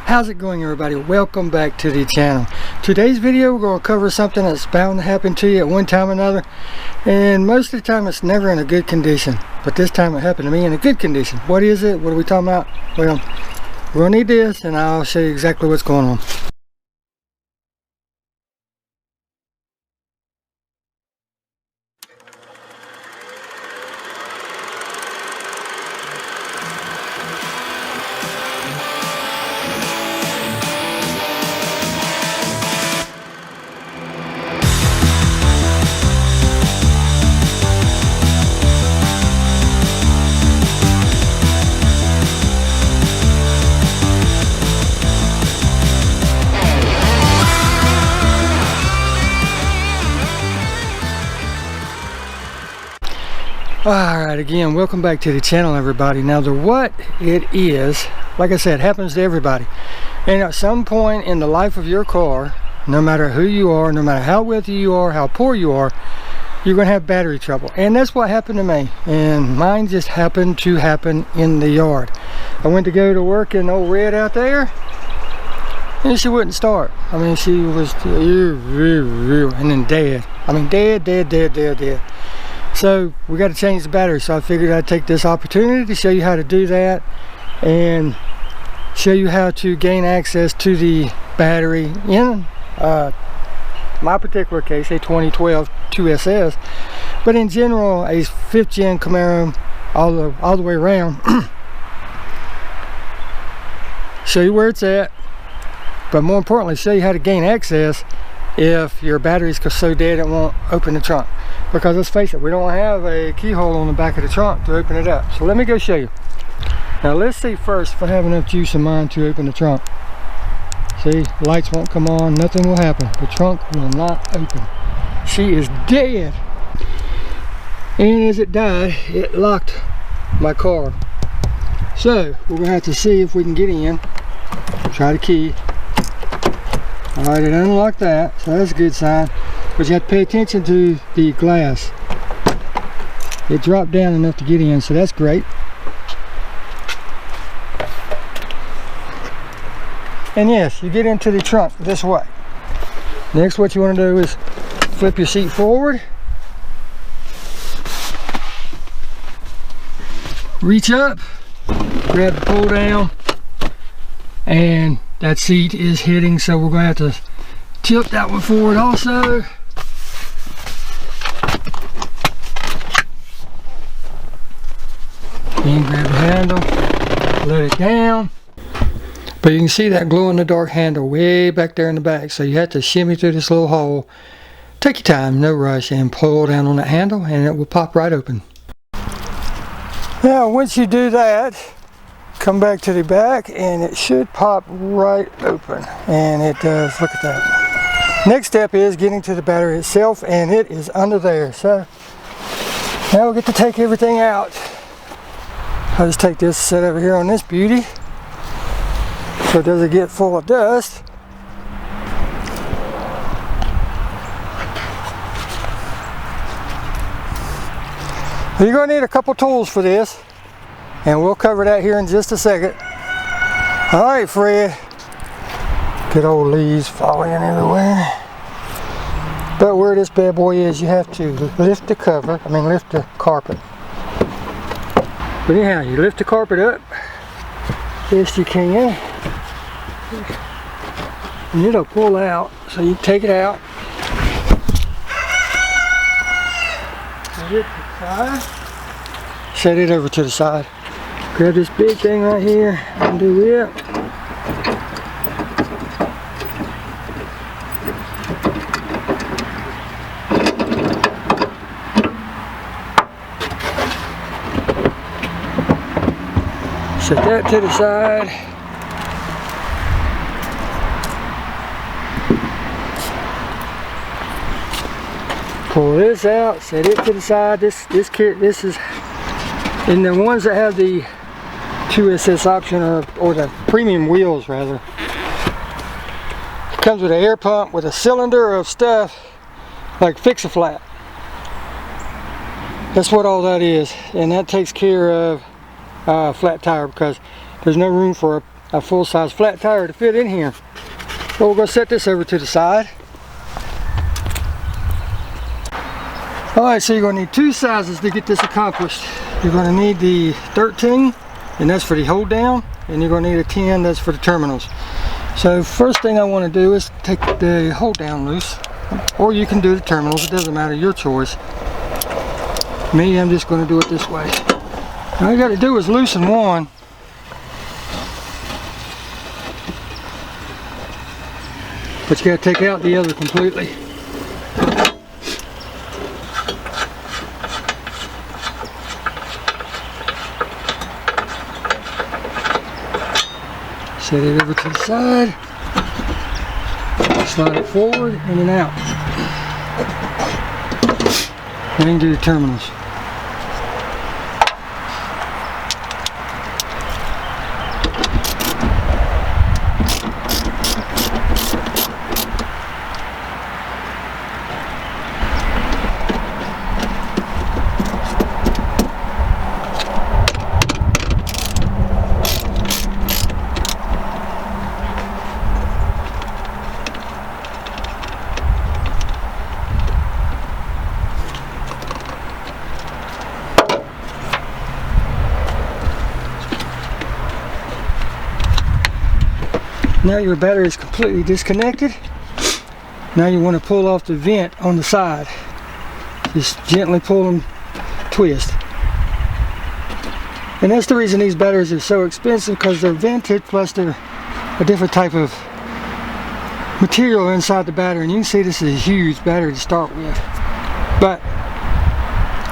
How's it going, everybody? Welcome back to the channel. Today's video we're going to cover something that's bound to happen to you at one time or another, and most of the time it's never in a good condition, but this time it happened to me in a good condition. What is it? What are we talking about? Well, we're going to need this and I'll show you exactly what's going on. Alright, again, welcome back to the channel, everybody. Now, what it is, like I said, happens to everybody. And at some point in the life of your car, no matter who you are, no matter how wealthy you are, how poor you are, you're going to have battery trouble. And that's what happened to me. And mine just happened to happen in the yard. I went to go to work in old Red out there, and she wouldn't start. I mean, she was, and then dead. I mean, dead. So we got to change the battery, so I figured I'd take this opportunity to show you how to do that and show you how to gain access to the battery in my particular case, a 2012 2SS, but in general a 5th gen Camaro all the way around. Show you where it's at, but more importantly show you how to gain access if your battery's so dead it won't open the trunk. Because let's face it, we don't have a keyhole on the back of the trunk to open it up. So let me go show you. Now let's see first if I have enough juice in mine to open the trunk. See, lights won't come on, nothing will happen. The trunk will not open. She is dead. And as it died, it locked my car. So we're gonna have to see if we can get in. Try the key. Alright, it unlocked that, so that's a good sign. But you have to pay attention to the glass. It dropped down enough to get in, so that's great. And yes, you get into the trunk this way. Next, what you want to do is flip your seat forward. Reach up, grab the pull down, and that seat is hitting, so we're going to have to tilt that one forward also. And grab the handle, let it down. But you can see that glow in the dark handle way back there in the back, so you have to shimmy through this little hole. Take your time, no rush, and pull down on that handle and it will pop right open. Now once you do that, come back to the back and it should pop right open, and it does. Look at that. Next step is getting to the battery itself, and it is under there. So now we'll get to take everything out. I'll just take this, set over here on this beauty so it doesn't get full of dust. You're going to need a couple tools for this, and we'll cover that here in just a second. Alright, Fred. Good old leaves falling everywhere. But where this bad boy is, you have to lift the cover, lift the carpet. But anyhow, you lift the carpet up best you can, and it'll pull out, so you take it out. Set it over to the side. Grab this big thing right here, undo it. Set that to the side. Pull this out, set it to the side. This is, and the ones that have the 2SS option, or the premium wheels rather, it comes with an air pump with a cylinder of stuff like Fix-A-Flat. That's what all that is, and that takes care of flat tire, because there's no room for a full-size flat tire to fit in here. Well, we're going to set this over to the side. Alright, so you're going to need two sizes to get this accomplished. You're going to need the 13, and that's for the hold down, and you're going to need a 10, that's for the terminals. So first thing I want to do is take the hold down loose, or you can do the terminals, it doesn't matter, your choice. Me, I'm just going to do it this way. All you got to do is loosen one. But you got to take out the other completely. Set it over to the side. Slide it forward and then out. And then do the terminals. Now your battery is completely disconnected. Now you want to pull off the vent on the side. Just gently pull and twist. And that's the reason these batteries are so expensive, because they're vented, plus they're a different type of material inside the battery. And you can see this is a huge battery to start with. But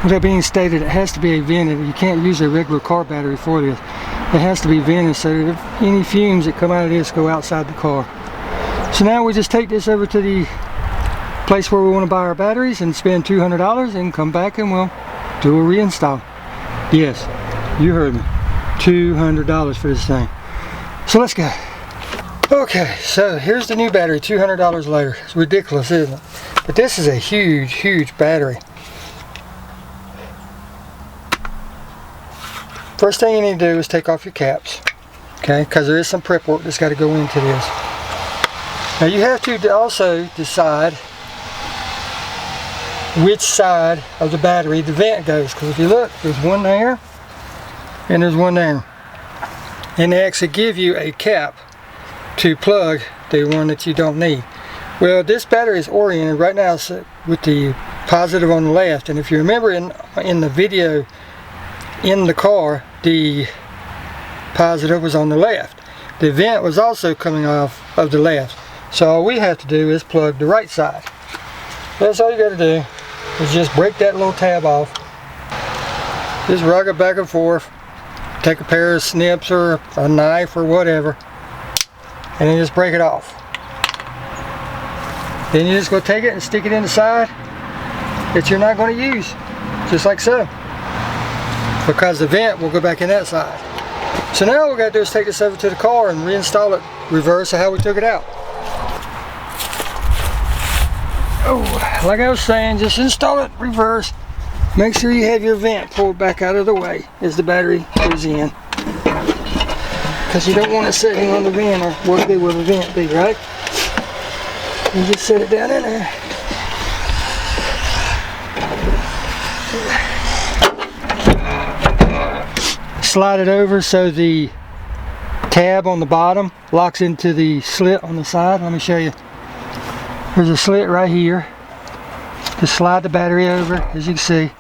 with that being stated, it has to be vented. You can't use a regular car battery for this. It has to be vented so that if any fumes that come out of this go outside the car. So now we just take this over to the place where we want to buy our batteries and spend $200 and come back and we'll do a reinstall. Yes, you heard me. $200 for this thing. So let's go. Okay, so here's the new battery, $200 later. It's ridiculous, isn't it? But this is a huge, huge battery. First thing you need to do is take off your caps, okay, because there is some prep work that's got to go into this. Now you have to also decide which side of the battery the vent goes, because if you look, there's one there and there's one there. And they actually give you a cap to plug the one that you don't need. Well, this battery is oriented right now with the positive on the left, and if you remember in the video in the car, the positive was on the left. The vent was also coming off of the left. So all we have to do is plug the right side. That's all you got to do, is just break that little tab off. Just rug it back and forth. Take a pair of snips or a knife or whatever, and then just break it off. Then you're just going to take it and stick it in the side that you're not going to use, just like so. Because the vent will go back in that side. So now all we got to do is take this over to the car and reinstall it reverse of how we took it out. Oh, like I was saying, just install it reverse. Make sure you have your vent pulled back out of the way as the battery goes in. Because you don't want it sitting on the vent, or what good will the vent be, right? You just set it down in there. Slide it over so the tab on the bottom locks into the slit on the side. Let me show you. There's a slit right here. Just slide the battery over, as you can see.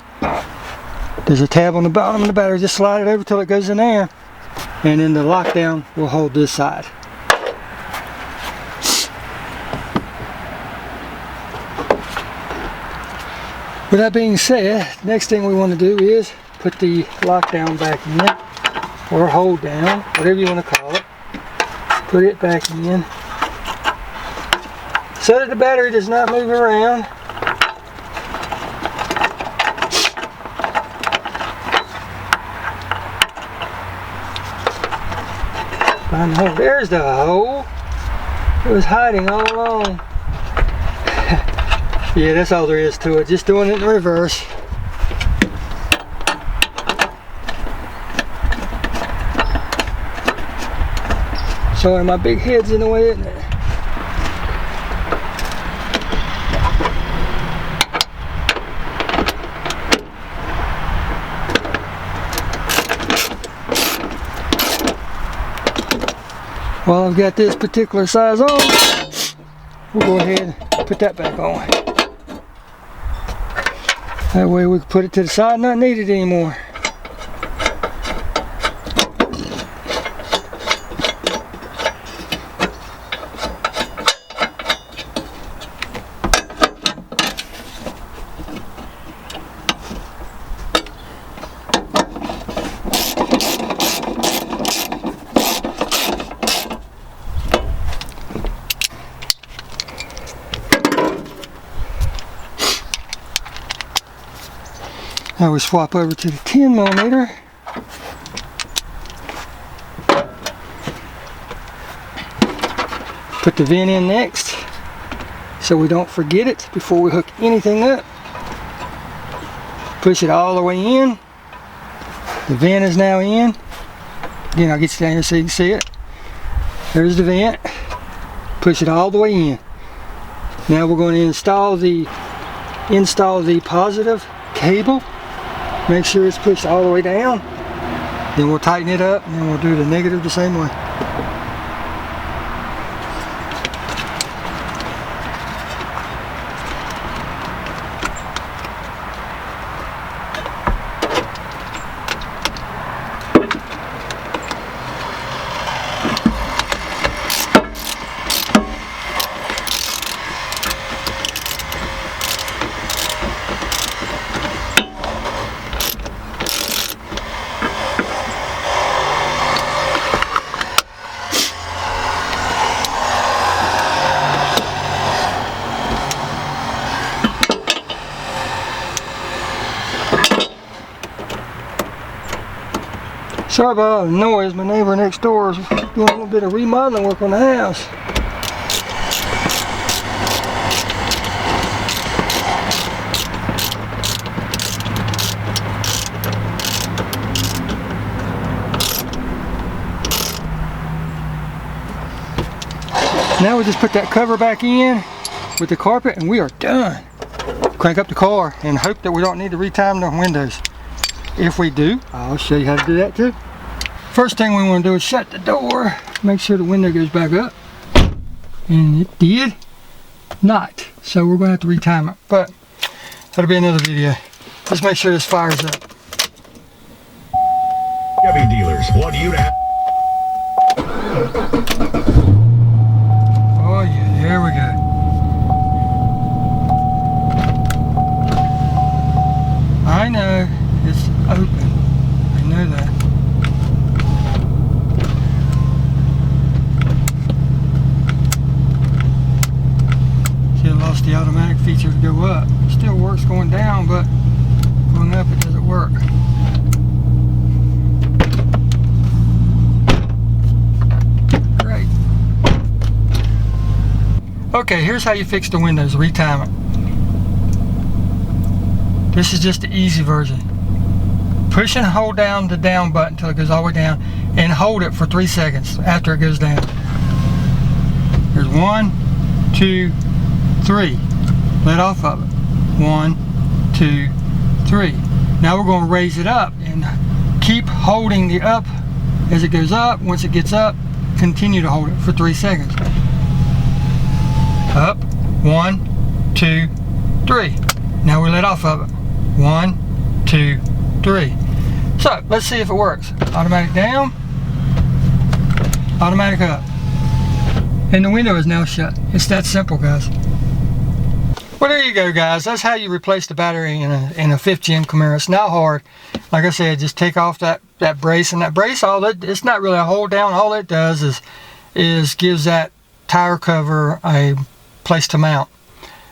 There's a tab on the bottom of the battery. Just slide it over till it goes in there, and then the lockdown will hold this side. With that being said, next thing we want to do is put the lockdown back in, or hold down, whatever you want to call it. Put it back in so that the battery does not move around. Find the hole. There's the hole. It was hiding all along. Yeah, that's all there is to it. Just doing it in reverse. Sorry, my big head's in the way, isn't it? While I've got this particular size on, we'll go ahead and put that back on. That way we can put it to the side, not needed anymore. Now we swap over to the 10mm. Put the vent in next so we don't forget it before we hook anything up. Push it all the way in. The vent is now in. Again, I'll get you down here so you can see it. There's the vent. Push it all the way in. Now we're going to install the positive cable. Make sure it's pushed all the way down. Then we'll tighten it up and then we'll do the negative the same way. Sorry about all the noise, my neighbor next door is doing a little bit of remodeling work on the house. Now we just put that cover back in with the carpet and we are done. Crank up the car and hope that we don't need to retime the windows. If we do, I'll show you how to do that too. First thing we want to do is shut the door, make sure the window goes back up. And it did not. So we're going to have to retime it. But that'll be another video. Let's make sure this fires up. Chevy dealers want you to have. Oh yeah, there we go. I know it's open. I know that. See, I lost the automatic feature to go up. It still works going down, but going up it doesn't work. Great. Okay, here's how you fix the windows, retime it. This is just the easy version. Push and hold down the down button until it goes all the way down and hold it for 3 seconds after it goes down. There's 1, 2, 3. Let off of it. 1, 2, 3. Now we're going to raise it up and keep holding the up as it goes up. Once it gets up, continue to hold it for 3 seconds. Up. 1, 2, 3. Now we let off of it. 1, 2, 3. So let's see if it works. Automatic down, automatic up, and the window is now shut. It's that simple, guys. Well, there you go, guys. That's how you replace the battery in a 5th gen Camaro. It's not hard. Like I said, just take off that brace, and that brace, it's not really a hold down. All it does is gives that tire cover a place to mount,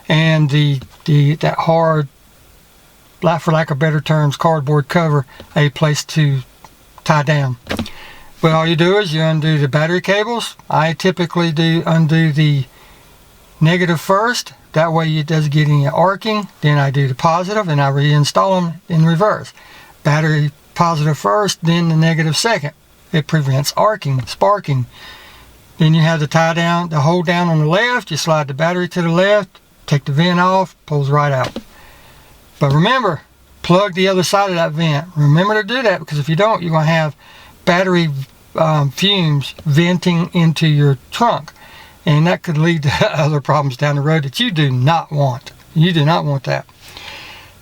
and that hard, for lack of better terms, cardboard cover a place to tie down. But all you do is you undo the battery cables. I typically undo the negative first. That way it doesn't get any arcing. Then I do the positive and I reinstall them in reverse. Battery positive first, then the negative second. It prevents arcing, sparking. Then you have the tie down, the hold down on the left. You slide the battery to the left, take the vent off, pulls right out. But remember, plug the other side of that vent. Remember to do that, because if you don't, you're going to have battery fumes venting into your trunk. And that could lead to other problems down the road that you do not want. You do not want that.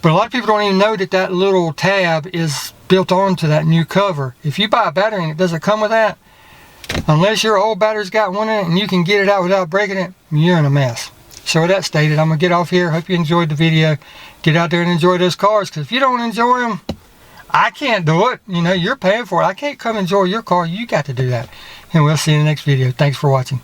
But a lot of people don't even know that that little tab is built onto that new cover. If you buy a battery and it doesn't come with that, unless your old battery's got one in it and you can get it out without breaking it, you're in a mess. So with that stated, I'm going to get off here. Hope you enjoyed the video. Get out there and enjoy those cars, because if you don't enjoy them, I can't do it. You know, you're paying for it. I can't come enjoy your car. You got to do that. And we'll see you in the next video. Thanks for watching.